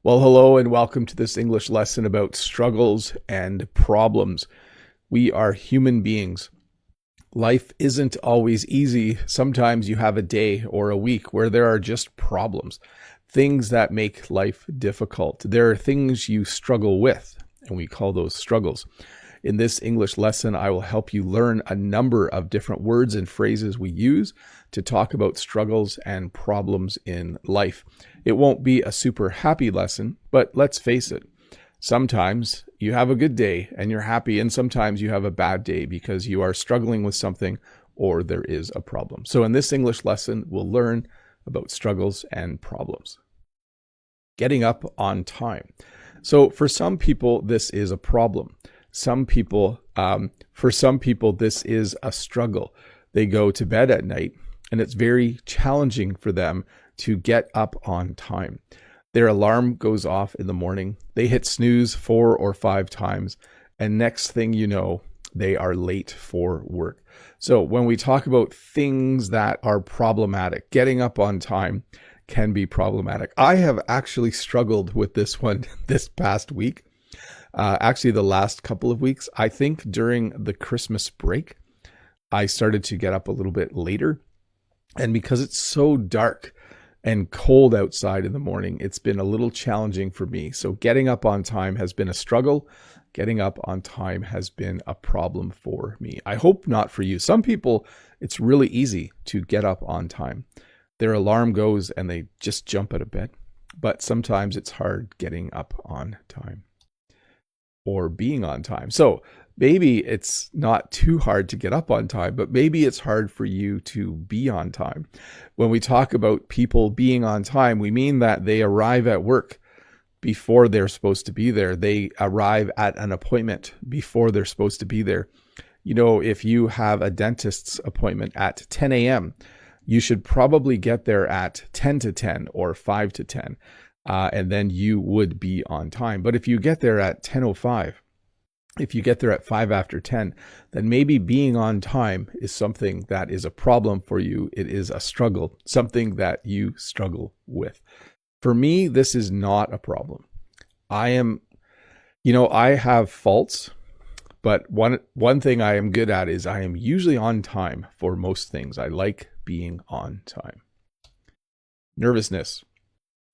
Well, hello and welcome to this English lesson about struggles and problems. We are human beings. Life isn't always easy. Sometimes you have a day or a week where there are just problems, things that make life difficult. There are things you struggle with, and we call those struggles. In this English lesson, I will help you learn a number of different words and phrases we use to talk about struggles and problems in life. It won't be a super happy lesson, but let's face it, sometimes you have a good day and you're happy, and sometimes you have a bad day because you are struggling with something or there is a problem. So in this English lesson, we'll learn about struggles and problems. Getting up on time. So for some people, this is a problem. For some people, this is a struggle. They go to bed at night and it's very challenging for them to get up on time. Their alarm goes off in the morning. They hit snooze 4 or 5 times. And next thing you know, they are late for work. So when we talk about things that are problematic, getting up on time can be problematic. I have actually struggled with this one this past week. Actually, the last couple of weeks. I think during the Christmas break, I started to get up a little bit later. And because it's so dark and cold outside in the morning, it's been a little challenging for me. So getting up on time has been a struggle. Getting up on time has been a problem for me. I hope not for you. Some people, it's really easy to get up on time. Their alarm goes and they just jump out of bed. But sometimes it's hard getting up on time or being on time. So maybe it's not too hard to get up on time, but maybe it's hard for you to be on time. When we talk about people being on time, we mean that they arrive at work before they're supposed to be there. They arrive at an appointment before they're supposed to be there. You know, if you have a dentist's appointment at 10 a.m., you should probably get there at 10 to 10 or 5 to 10. And then you would be on time. But if you get there at 10:05, if you get there at 5 after 10, then maybe being on time is something that is a problem for you. It is a struggle, something that you struggle with. For me, this is not a problem. I have faults, but one thing I am good at is I am usually on time for most things. I like being on time. Nervousness.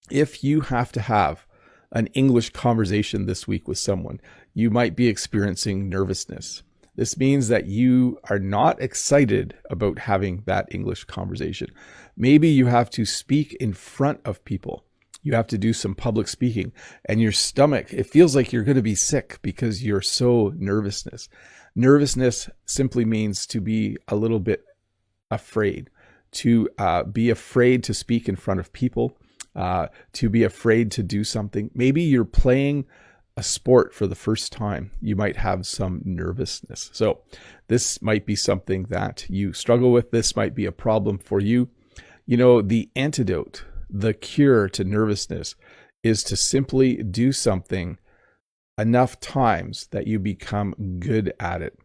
If you have to have an English conversation this week with someone, you might be experiencing nervousness. This means that you are not excited about having that English conversation. Maybe you have to speak in front of people. You have to do some public speaking, and your stomach, it feels like you're going to be sick because you're so nervous. Nervousness simply means to be a little bit afraid, to be afraid to speak in front of people. To be afraid to do something. Maybe you're playing a sport for the first time. You might have some nervousness. So this might be something that you struggle with. This might be a problem for you. You know, the antidote, the cure to nervousness is to simply do something enough times that you become good at it.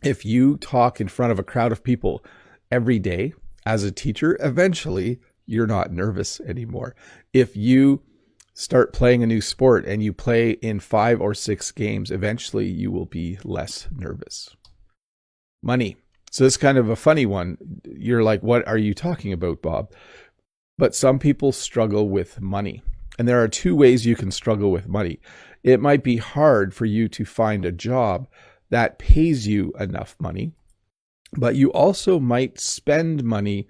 If you talk in front of a crowd of people every day as a teacher, eventually you're not nervous anymore. If you start playing a new sport and you play in 5 or 6 games, eventually you will be less nervous. Money. So this is kind of a funny one. You're like, what are you talking about, Bob? But some people struggle with money. And there are 2 ways you can struggle with money. It might be hard for you to find a job that pays you enough money, but you also might spend money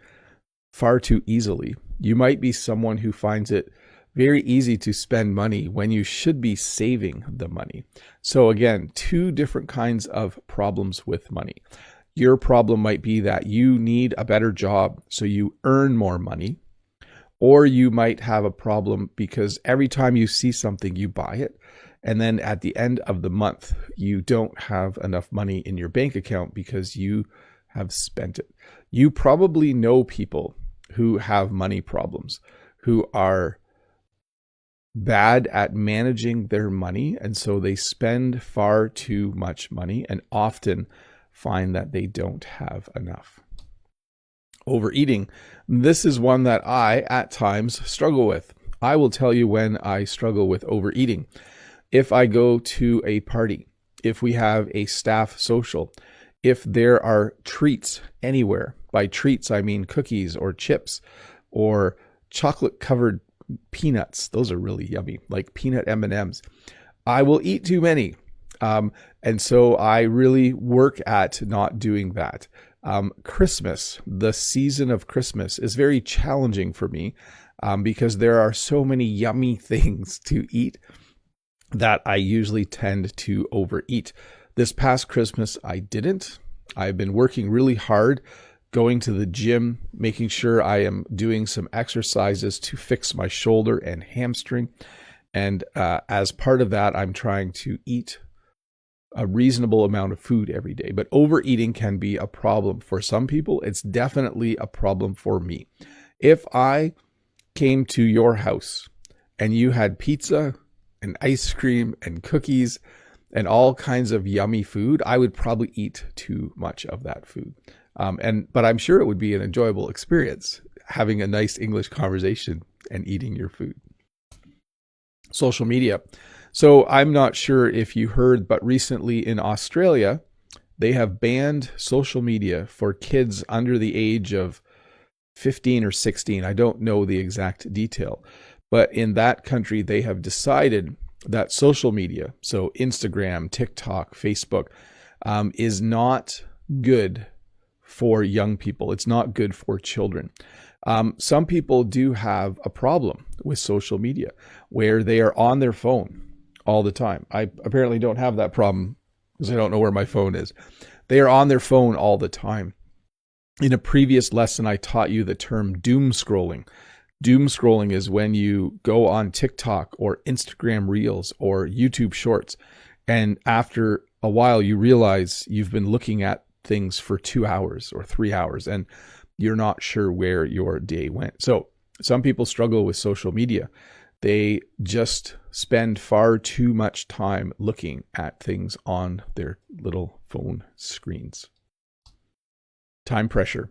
far too easily. You might be someone who finds it very easy to spend money when you should be saving the money. So again, 2 different kinds of problems with money. Your problem might be that you need a better job so you earn more money, or you might have a problem because every time you see something, you buy it. And then at the end of the month, you don't have enough money in your bank account because you have spent it. You probably know people who have money problems, who are bad at managing their money, and so they spend far too much money and often find that they don't have enough. Overeating. This is one that I, at times, struggle with. I will tell you when I struggle with overeating. If I go to a party, if we have a staff social, if there are treats anywhere. By treats, I mean cookies or chips or chocolate covered peanuts. Those are really yummy, like peanut M&Ms. I will eat too many. And so I really work at not doing that. Christmas, the season of Christmas, is very challenging for me because there are so many yummy things to eat that I usually tend to overeat. This past Christmas, I didn't. I've been working really hard, going to the gym, making sure I am doing some exercises to fix my shoulder and hamstring. And as part of that, I'm trying to eat a reasonable amount of food every day. But overeating can be a problem for some people. It's definitely a problem for me. If I came to your house and you had pizza and ice cream and cookies and all kinds of yummy food, I would probably eat too much of that food. But I'm sure it would be an enjoyable experience having a nice English conversation and eating your food. Social media. So I'm not sure if you heard, but recently in Australia, they have banned social media for kids under the age of 15 or 16. I don't know the exact detail, but in that country, they have decided that social media, so Instagram, TikTok, Facebook, is not good for young people. It's not good for children. Some people do have a problem with social media where they are on their phone all the time. I apparently don't have that problem because I don't know where my phone is. They are on their phone all the time. In a previous lesson, I taught you the term doom scrolling. Doom scrolling is when you go on TikTok or Instagram Reels or YouTube Shorts, and after a while you realize you've been looking at things for 2 hours or 3 hours and you're not sure where your day went. So some people struggle with social media. They just spend far too much time looking at things on their little phone screens. Time pressure.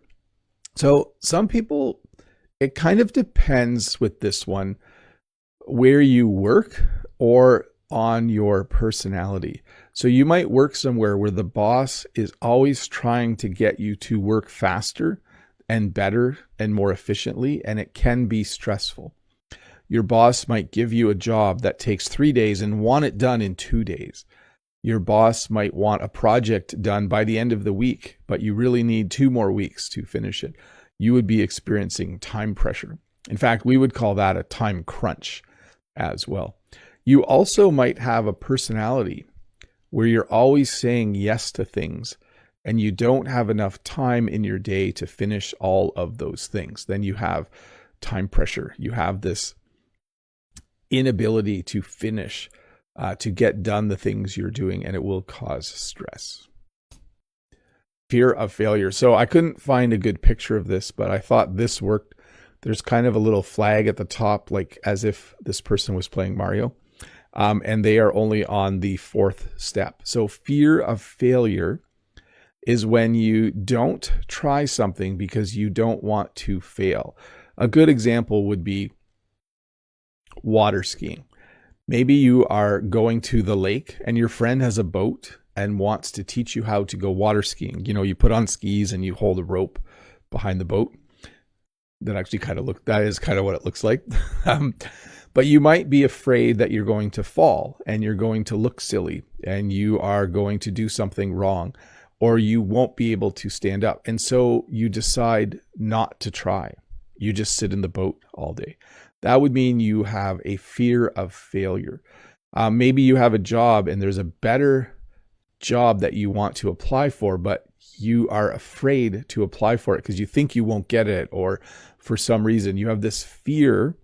So some people, it kind of depends with this one where you work or on your personality. So you might work somewhere where the boss is always trying to get you to work faster and better and more efficiently, and it can be stressful. Your boss might give you a job that takes 3 days and want it done in 2 days. Your boss might want a project done by the end of the week, but you really need 2 more weeks to finish it. You would be experiencing time pressure. In fact, we would call that a time crunch as well. You also might have a personality where you're always saying yes to things and you don't have enough time in your day to finish all of those things. Then you have time pressure. You have this inability to finish, to get done the things you're doing, and it will cause stress. Fear of failure. So I couldn't find a good picture of this, but I thought this worked. There's kind of a little flag at the top, like as if this person was playing Mario, and they are only on the 4th step. So fear of failure is when you don't try something because you don't want to fail. A good example would be water skiing. Maybe you are going to the lake and your friend has a boat and wants to teach you how to go water skiing. You know, you put on skis and you hold a rope behind the boat. That is kind of what it looks like. But you might be afraid that you're going to fall and you're going to look silly and you are going to do something wrong, or you won't be able to stand up. And so you decide not to try. You just sit in the boat all day. That would mean you have a fear of failure. Maybe you have a job and there's a better job that you want to apply for, but you are afraid to apply for it because you think you won't get it, or for some reason you have this fear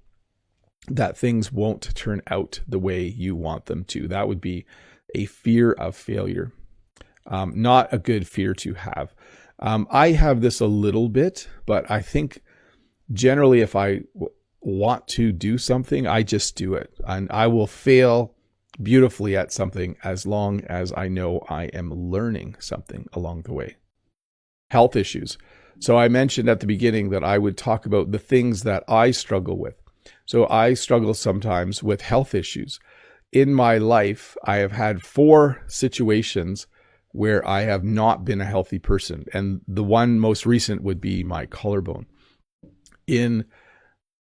that things won't turn out the way you want them to. That would be a fear of failure. Not a good fear to have. I have this a little bit, but I think generally if I want to do something, I just do it. And I will fail beautifully at something as long as I know I am learning something along the way. Health issues. So I mentioned at the beginning that I would talk about the things that I struggle with. So I struggle sometimes with health issues. In my life, I have had 4 situations where I have not been a healthy person. And the one most recent would be my collarbone.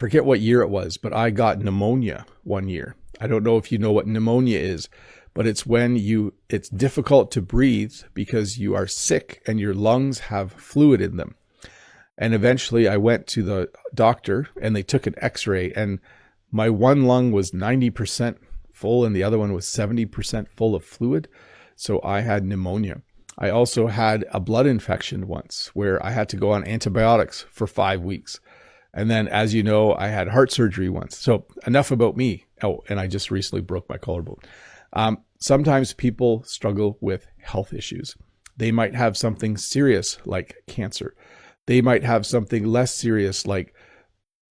Forget what year it was, but I got pneumonia one year. I don't know if you know what pneumonia is, but it's when it's difficult to breathe because you are sick and your lungs have fluid in them. And eventually I went to the doctor and they took an x-ray, and my one lung was 90% full and the other one was 70% full of fluid. So I had pneumonia. I also had a blood infection once where I had to go on antibiotics for 5 weeks. And then, as you know, I had heart surgery once. So enough about me. Oh, and I just recently broke my collarbone. Sometimes people struggle with health issues. They might have something serious like cancer. They might have something less serious like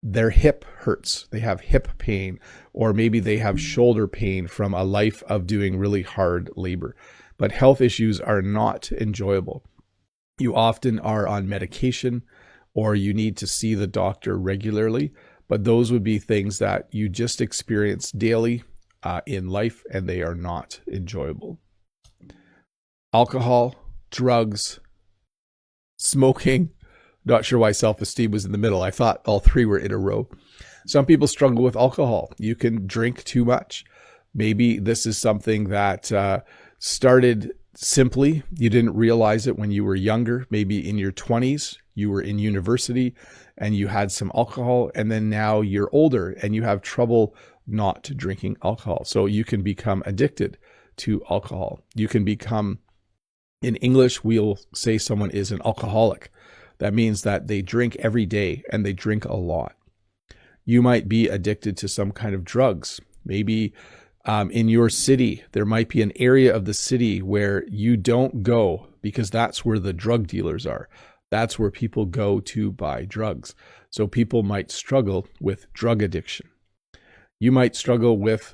their hip hurts. They have hip pain, or maybe they have shoulder pain from a life of doing really hard labor. But health issues are not enjoyable. You often are on medication, or you need to see the doctor regularly, but those would be things that you just experience daily in life, and they are not enjoyable. Alcohol, drugs, smoking. Not sure why self-esteem was in the middle. I thought all 3 were in a row. Some people struggle with alcohol. You can drink too much. Maybe this is something that started simply. You didn't realize it when you were younger. Maybe in your 20s, you were in university and you had some alcohol, and then now you're older and you have trouble not drinking alcohol. So you can become addicted to alcohol. You can become, in English, we'll say someone is an alcoholic. That means that they drink every day and they drink a lot. You might be addicted to some kind of drugs. Maybe in your city, there might be an area of the city where you don't go because that's where the drug dealers are. That's where people go to buy drugs. So people might struggle with drug addiction. You might struggle with,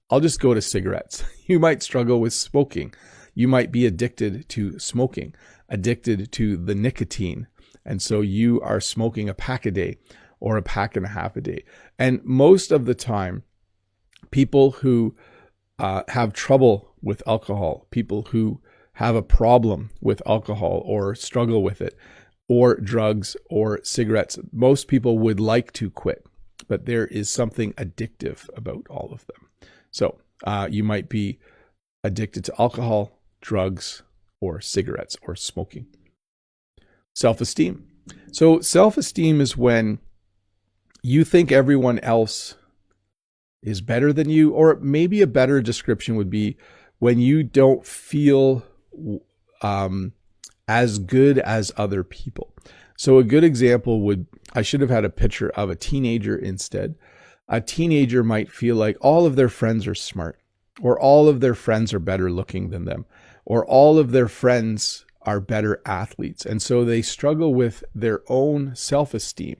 I'll just go to cigarettes. You might struggle with smoking. You might be addicted to smoking, addicted to the nicotine. And so you are smoking a pack a day or a pack and a half a day. And most of the time, people who have trouble with alcohol, people who have a problem with alcohol or struggle with it, or drugs or cigarettes, most people would like to quit, but there is something addictive about all of them. So you might be addicted to alcohol, drugs, or cigarettes, or smoking. Self-esteem. So self-esteem is when you think everyone else is better than you, or maybe a better description would be when you don't feel as good as other people. So a good example I should have had a picture of a teenager instead. A teenager might feel like all of their friends are smart, or all of their friends are better looking than them, or all of their friends are better athletes. And so they struggle with their own self-esteem.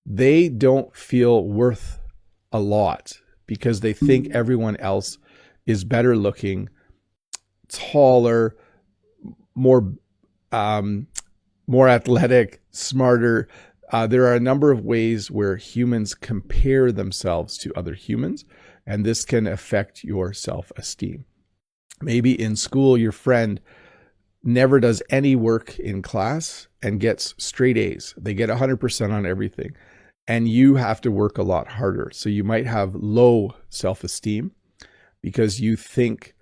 They don't feel worth a lot because they think everyone else is better looking, taller, more athletic, smarter. There are a number of ways where humans compare themselves to other humans, and this can affect your self-esteem. Maybe in school, your friend never does any work in class and gets straight A's. They get 100% on everything, and you have to work a lot harder. So you might have low self-esteem because you think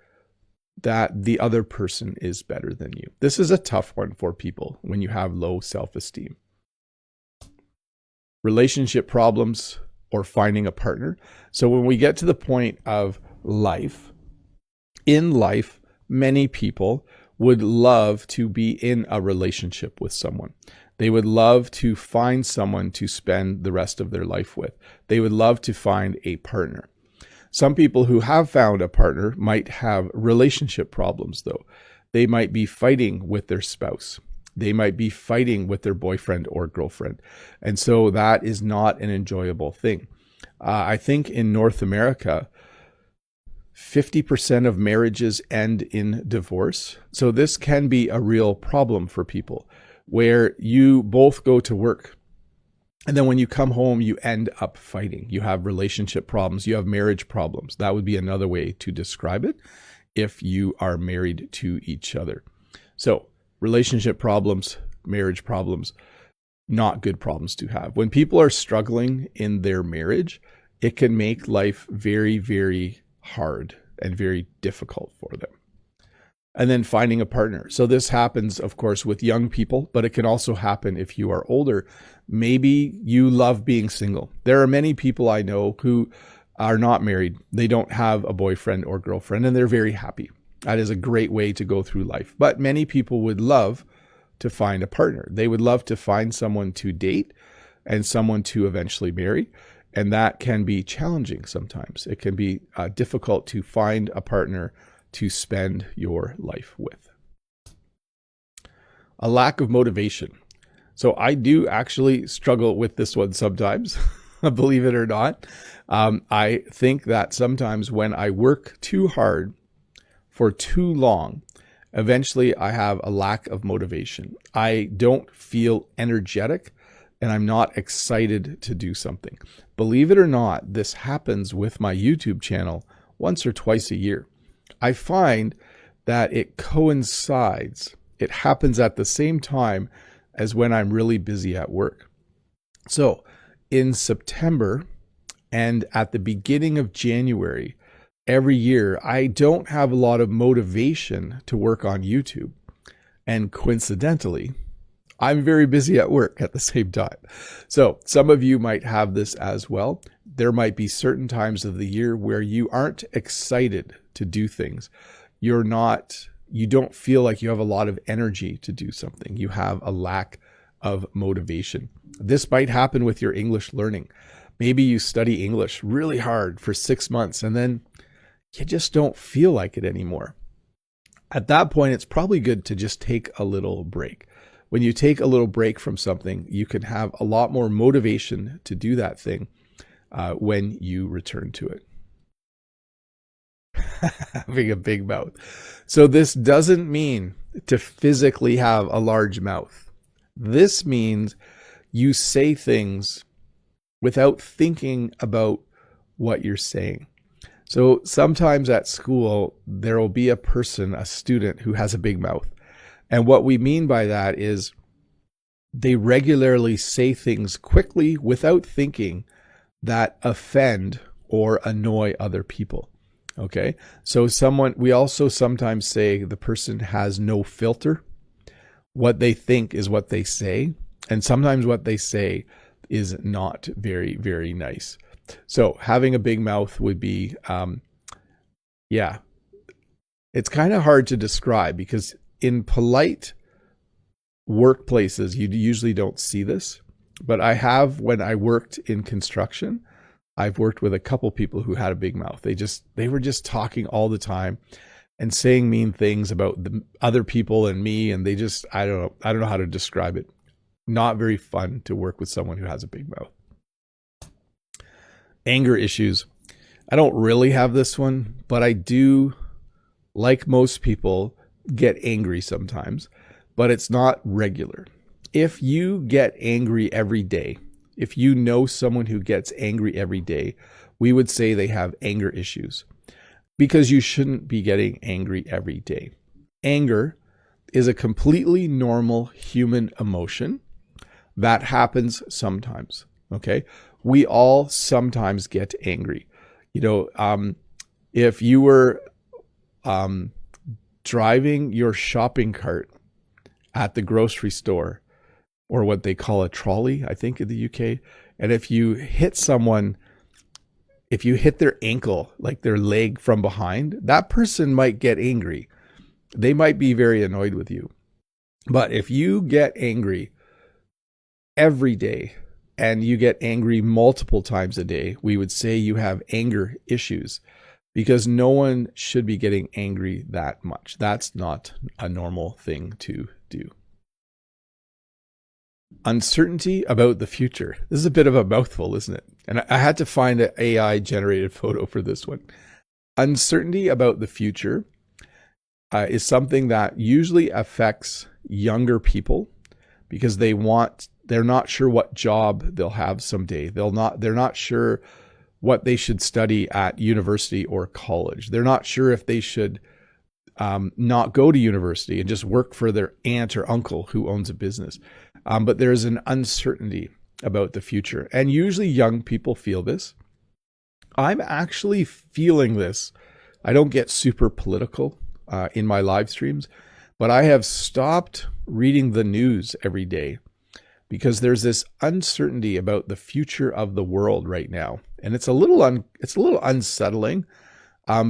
that the other person is better than you. This is a tough one for people when you have low self-esteem. Relationship problems or finding a partner. So when we get to the point of life, in life, many people would love to be in a relationship with someone. They would love to find someone to spend the rest of their life with. They would love to find a partner. Some people who have found a partner might have relationship problems, though. They might be fighting with their spouse. They might be fighting with their boyfriend or girlfriend. And so that is not an enjoyable thing. I think in North America, 50% of marriages end in divorce. So this can be a real problem for people where you both go to work And then when you come home, you end up fighting. You have relationship problems. You have marriage problems. That would be another way to describe it if you are married to each other. So relationship problems, marriage problems, not good problems to have. When people are struggling in their marriage, it can make life very, very hard and very difficult for them. And then finding a partner. So this happens, of course, with young people, but it can also happen if you are older. Maybe you love being single. There are many people I know who are not married. They don't have a boyfriend or girlfriend, and they're very happy. That is a great way to go through life. But many people would love to find a partner. They would love to find someone to date and someone to eventually marry. And that can be challenging sometimes. It can be difficult to find a partner to spend your life with. A lack of motivation. So I do actually struggle with this one sometimes, believe it or not. I think that sometimes when I work too hard for too long, eventually I have a lack of motivation. I don't feel energetic and I'm not excited to do something. Believe it or not, this happens with my YouTube channel once or twice a year. I find that it coincides. It happens at the same time as when I'm really busy at work. So in September and at the beginning of January, every year, I don't have a lot of motivation to work on YouTube. And coincidentally, I'm very busy at work at the same time. So some of you might have this as well. There might be certain times of the year where you aren't excited to do things. You don't feel like you have a lot of energy to do something. You have a lack of motivation. This might happen with your English learning. Maybe you study English really hard for 6 months and then you just don't feel like it anymore. At that point, it's probably good to just take a little break. When you take a little break from something, you can have a lot more motivation to do that thing when you return to it. Having a big mouth. So this doesn't mean to physically have a large mouth. This means you say things without thinking about what you're saying. So sometimes at school, there will be a student who has a big mouth. And what we mean by that is they regularly say things quickly without thinking that offend or annoy other people. Okay. So we also sometimes say the person has no filter. What they think is what they say. And sometimes what they say is not very, very nice. So having a big mouth would be, it's kind of hard to describe because in polite workplaces, you usually don't see this. But I have, when I worked in construction, I've worked with a couple people who had a big mouth. They were just talking all the time and saying mean things about the other people and me. And I don't know how to describe it. Not very fun to work with someone who has a big mouth. Anger issues. I don't really have this one, but I do, like most people, get angry sometimes, but it's not regular. If you get angry every day, if you know someone who gets angry every day, we would say they have anger issues because you shouldn't be getting angry every day. Anger is a completely normal human emotion that happens sometimes. Okay. We all sometimes get angry. If you were driving your shopping cart at the grocery store, or what they call a trolley, I think in the UK, and if you hit their ankle, like their leg from behind, that person might get angry. They might be very annoyed with you. But if you get angry every day, and you get angry multiple times a day, we would say you have anger issues because no one should be getting angry that much. That's not a normal thing to do. Uncertainty about the future. This is a bit of a mouthful, isn't it? And I had to find an AI generated photo for this one. Uncertainty about the future is something that usually affects younger people because they want They're not sure what job they'll have someday. They're not sure what they should study at university or college. They're not sure if they should not go to university and just work for their aunt or uncle who owns a business. But there's an uncertainty about the future. And usually young people feel this. I'm actually feeling this. I don't get super political in my live streams, but I have stopped reading the news every day because there's this uncertainty about the future of the world right now. And it's a little unsettling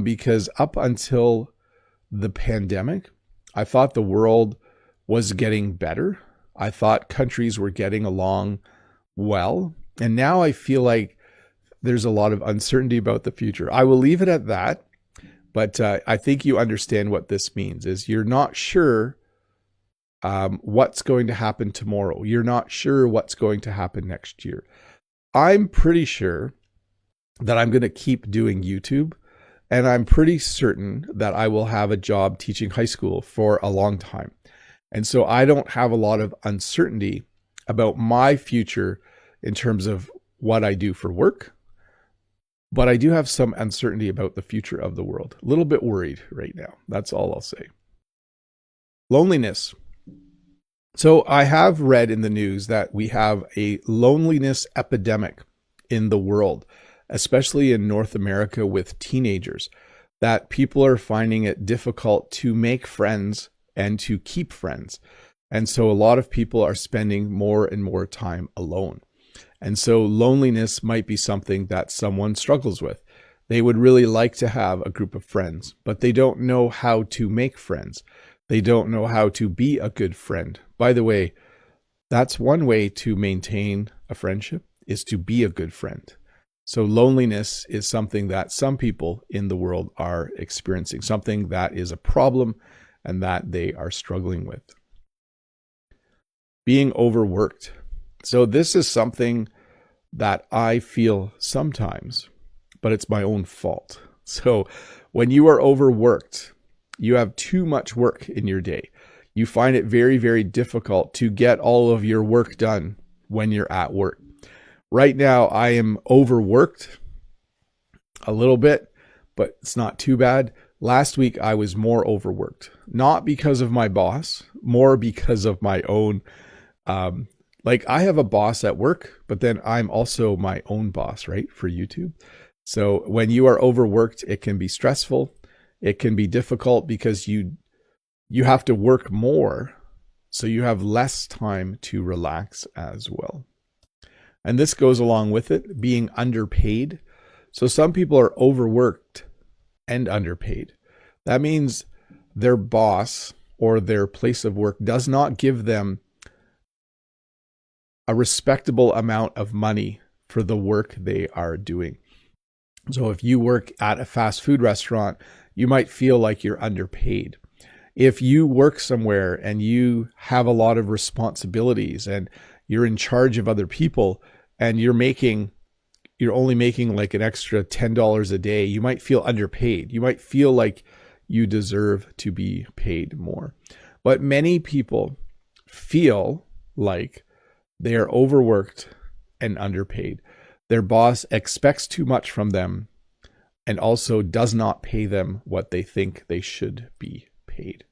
because up until the pandemic, I thought the world was getting better. I thought countries were getting along well. And now I feel like there's a lot of uncertainty about the future. I will leave it at that. But I think you understand what this means is you're not sure what's going to happen tomorrow. You're not sure what's going to happen next year. I'm pretty sure that I'm going to keep doing YouTube, and I'm pretty certain that I will have a job teaching high school for a long time. And so I don't have a lot of uncertainty about my future in terms of what I do for work, but I do have some uncertainty about the future of the world. A little bit worried right now. That's all I'll say. Loneliness. So I have read in the news that we have a loneliness epidemic in the world, especially in North America with teenagers, that people are finding it difficult to make friends and to keep friends. And so a lot of people are spending more and more time alone. And so loneliness might be something that someone struggles with. They would really like to have a group of friends, but they don't know how to make friends. They don't know how to be a good friend. By the way, that's one way to maintain a friendship, is to be a good friend. So loneliness is something that some people in the world are experiencing, something that is a problem and that they are struggling with. Being overworked. So this is something that I feel sometimes, but it's my own fault. So when you are overworked, you have too much work in your day. You find it very, very difficult to get all of your work done when you're at work. Right now, I am overworked a little bit, but it's not too bad. Last week, I was more overworked, not because of my boss, more because of my own. Like I have a boss at work, but then I'm also my own boss, right, for YouTube. So when you are overworked, it can be stressful. It can be difficult because you have to work more, so you have less time to relax as well. And this goes along with it, being underpaid. So some people are overworked and underpaid. That means their boss or their place of work does not give them a respectable amount of money for the work they are doing. So if you work at a fast food restaurant, you might feel like you're underpaid. If you work somewhere and you have a lot of responsibilities and you're in charge of other people and you're only making like an extra $10 a day, you might feel underpaid. You might feel like you deserve to be paid more. But many people feel like they are overworked and underpaid. Their boss expects too much from them and also does not pay them what they think they should be paid.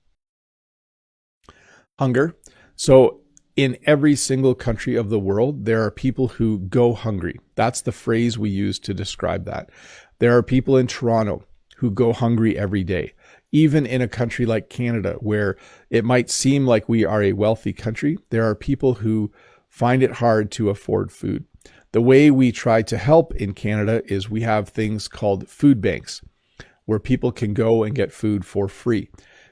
Hunger. So in every single country of the world, there are people who go hungry. That's the phrase we use to describe that. There are people in Toronto who go hungry every day. Even in a country like Canada, where it might seem like we are a wealthy country, there are people who find it hard to afford food. The way we try to help in Canada is we have things called food banks where people can go and get food for free.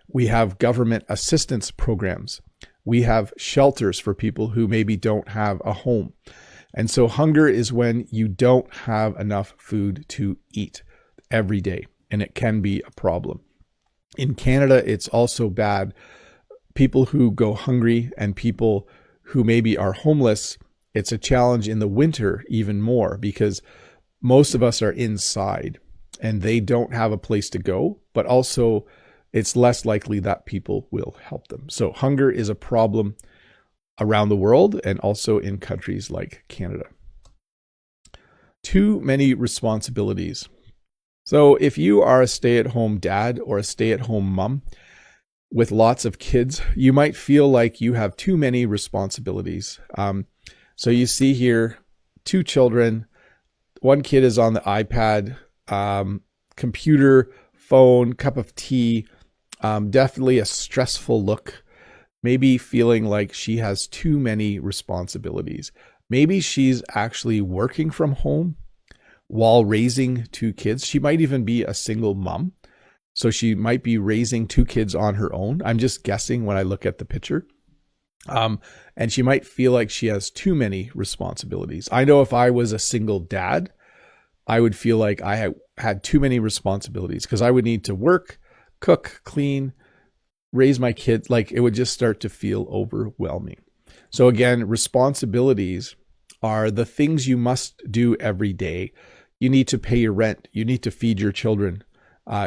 We have government assistance programs. We have shelters for people who maybe don't have a home. And so hunger is when you don't have enough food to eat every day, and it can be a problem. In Canada, it's also bad. People who go hungry and people who maybe are homeless, it's a challenge in the winter even more because most of us are inside and they don't have a place to go, but also it's less likely that people will help them. So hunger is a problem around the world and also in countries like Canada. Too many responsibilities. So if you are a stay-at-home dad or a stay-at-home mom with lots of kids, you might feel like you have too many responsibilities. So you see here 2 children. One kid is on the iPad, computer, phone, cup of tea. Definitely a stressful look. Maybe feeling like she has too many responsibilities. Maybe she's actually working from home while raising 2 kids. She might even be a single mom. So she might be raising 2 kids on her own. I'm just guessing when I look at the picture. And she might feel like she has too many responsibilities. I know if I was a single dad, I would feel like I had too many responsibilities because I would need to work, cook, clean, raise my kids. Like it would just start to feel overwhelming. So again, responsibilities are the things you must do every day. You need to pay your rent. You need to feed your children.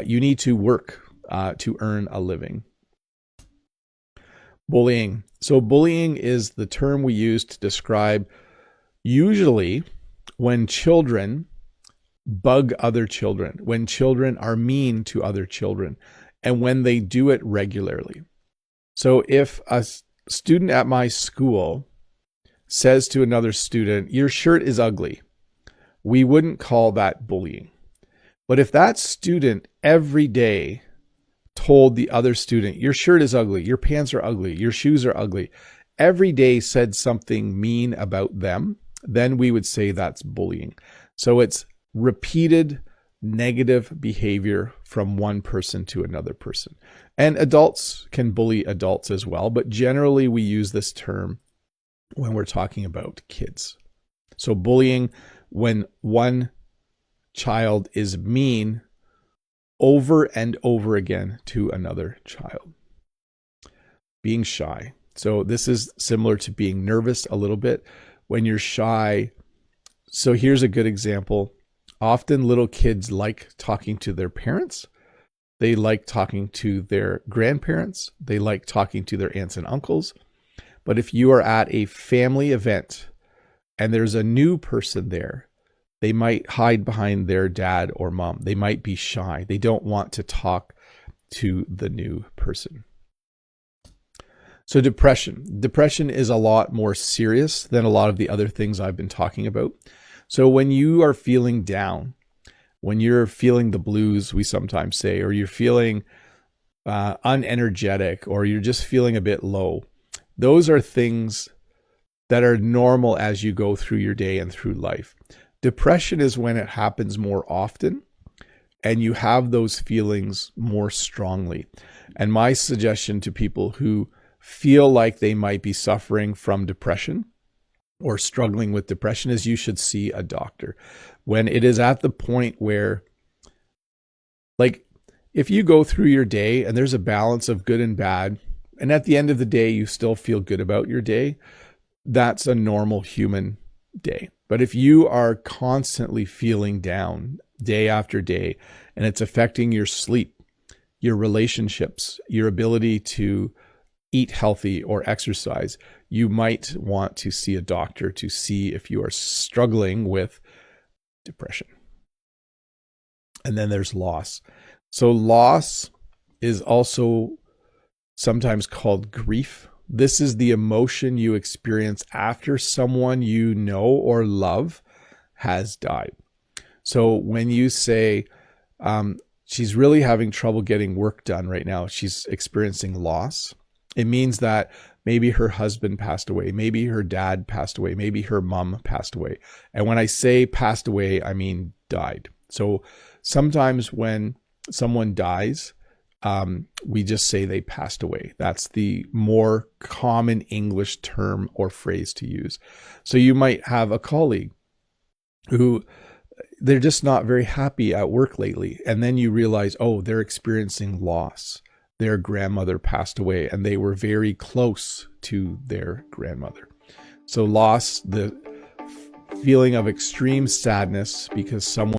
You need to work to earn a living. Bullying. So bullying is the term we use to describe usually when children bug other children, when children are mean to other children, and when they do it regularly. So if a student at my school says to another student, "Your shirt is ugly," we wouldn't call that bullying. But if that student every day told the other student, "Your shirt is ugly, your pants are ugly, your shoes are ugly," every day said something mean about them, then we would say that's bullying. So it's repeated negative behavior from one person to another person. And adults can bully adults as well, but generally we use this term when we're talking about kids. So bullying, when one child is mean over and over again to another child. Being shy. So this is similar to being nervous a little bit. When you're shy, so here's a good example. Often little kids like talking to their parents. They like talking to their grandparents. They like talking to their aunts and uncles. But if you are at a family event and there's a new person there, they might hide behind their dad or mom. They might be shy. They don't want to talk to the new person. So depression. Depression is a lot more serious than a lot of the other things I've been talking about. So when you are feeling down, when you're feeling the blues, we sometimes say, or you're feeling unenergetic, or you're just feeling a bit low, those are things that are normal as you go through your day and through life. Depression is when it happens more often and you have those feelings more strongly. And my suggestion to people who feel like they might be suffering from depression or struggling with depression is you should see a doctor. When it is at the point where, like, if you go through your day and there's a balance of good and bad, and at the end of the day, you still feel good about your day, that's a normal human day. But if you are constantly feeling down day after day, and it's affecting your sleep, your relationships, your ability to eat healthy or exercise, you might want to see a doctor to see if you are struggling with depression. And then there's loss. So loss is also sometimes called grief. This is the emotion you experience after someone you know or love has died. So when you say, she's really having trouble getting work done right now, she's experiencing loss, it means that maybe her husband passed away, maybe her dad passed away, maybe her mom passed away. And when I say passed away, I mean died. So sometimes when someone dies, we just say they passed away. That's the more common English term or phrase to use. So you might have a colleague who they're just not very happy at work lately. And then you realize, oh, they're experiencing loss. Their grandmother passed away and they were very close to their grandmother. So loss, the feeling of extreme sadness because someone